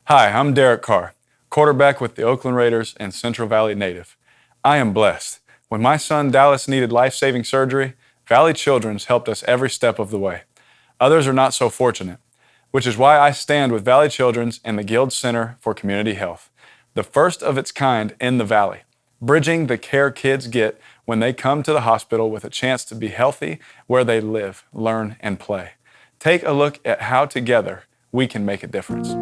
Hi, I'm Derek Carr, quarterback with the Oakland Raiders and Central Valley native. I am blessed. When my son Dallas needed life-saving surgery, Valley Children's helped us every step of the way. Others are not so fortunate, which is why I stand with Valley Children's and the Guild Center for Community Health, the first of its kind in the Valley, bridging the care kids get when they come to the hospital with a chance to be healthy where they live, learn, and play. Take a look at how together we can make a difference.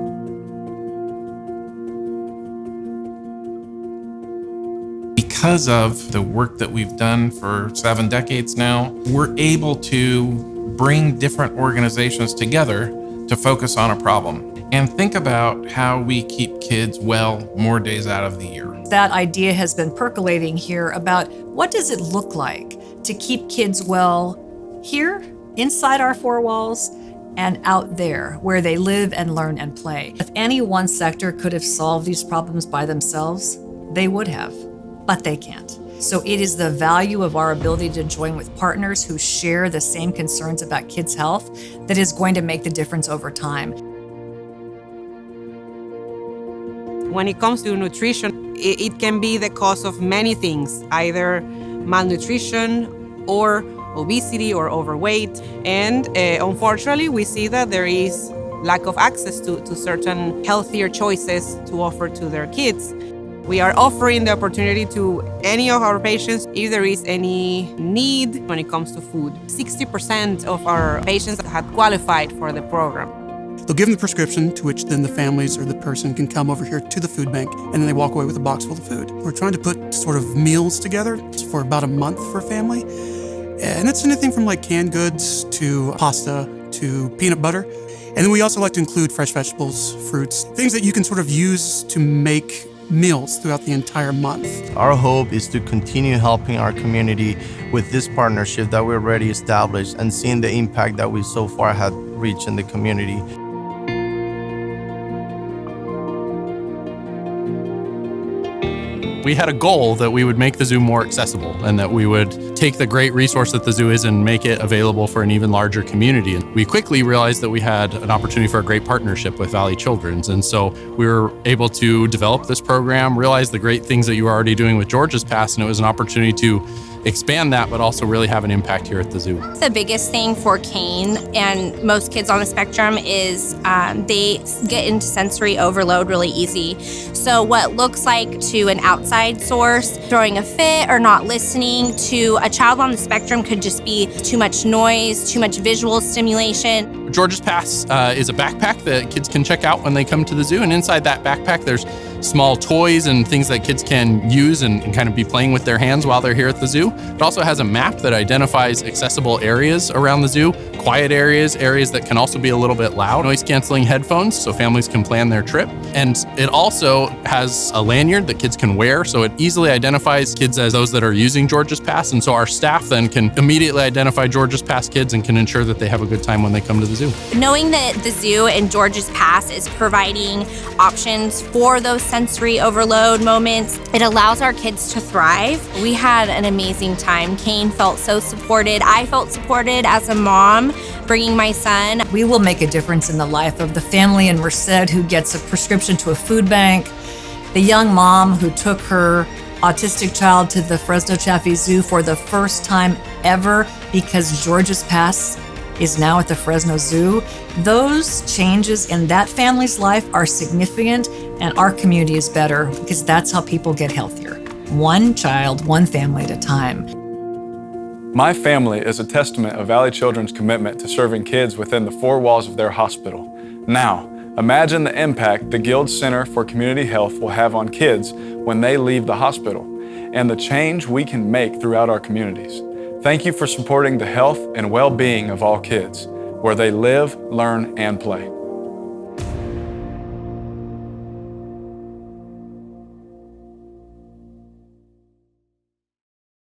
Because of the work that we've done for 7 decades now, we're able to bring different organizations together to focus on a problem and think about how we keep kids well more days out of the year. That idea has been percolating here about what does it look like to keep kids well here, inside our 4 walls, and out there where they live and learn and play. If any one sector could have solved these problems by themselves, they would have, but they can't. So it is the value of our ability to join with partners who share the same concerns about kids' health that is going to make the difference over time. When it comes to nutrition, it can be the cause of many things, either malnutrition or obesity or overweight. And unfortunately, we see that there is lack of access to certain healthier choices to offer to their kids. We are offering the opportunity to any of our patients if there is any need when it comes to food. 60% of our patients had qualified for the program. They'll give them the prescription, to which then the families or the person can come over here to the food bank, and then they walk away with a box full of food. We're trying to put sort of meals together for about a month for a family. And it's anything from like canned goods to pasta to peanut butter. And then we also like to include fresh vegetables, fruits, things that you can sort of use to make meals throughout the entire month. Our hope is to continue helping our community with this partnership that we've already established and seeing the impact that we so far have reached in the community. We had a goal that we would make the zoo more accessible and that we would take the great resource that the zoo is and make it available for an even larger community. And we quickly realized that we had an opportunity for a great partnership with Valley Children's. And so we were able to develop this program, realize the great things that you were already doing with George's Pass, and it was an opportunity to expand that, but also really have an impact here at the zoo. The biggest thing for Kane and most kids on the spectrum is they get into sensory overload really easy. So what looks like to an outside source throwing a fit or not listening to a child on the spectrum could just be too much noise, too much visual stimulation. George's Pass is a backpack that kids can check out when they come to the zoo, and inside that backpack there's small toys and things that kids can use and kind of be playing with their hands while they're here at the zoo. It also has a map that identifies accessible areas around the zoo, quiet areas, areas that can also be a little bit loud, noise-canceling headphones so families can plan their trip. And it also has a lanyard that kids can wear, so it easily identifies kids as those that are using George's Pass, and so our staff then can immediately identify George's Pass kids and can ensure that they have a good time when they come to the zoo. Knowing that the zoo and George's Pass is providing options for those sensory overload moments, it allows our kids to thrive. We had an amazing time. Kane felt so supported. I felt supported as a mom bringing my son. We will make a difference in the life of the family in Merced who gets a prescription to a food bank, the young mom who took her autistic child to the Fresno Chaffee Zoo for the first time ever because George's Pass is now at the Fresno Zoo. Those changes in that family's life are significant, and our community is better because that's how people get healthier. One child, one family at a time. My family is a testament of Valley Children's commitment to serving kids within the 4 walls of their hospital. Now, imagine the impact the Guild Center for Community Health will have on kids when they leave the hospital, and the change we can make throughout our communities. Thank you for supporting the health and well-being of all kids, where they live, learn, and play.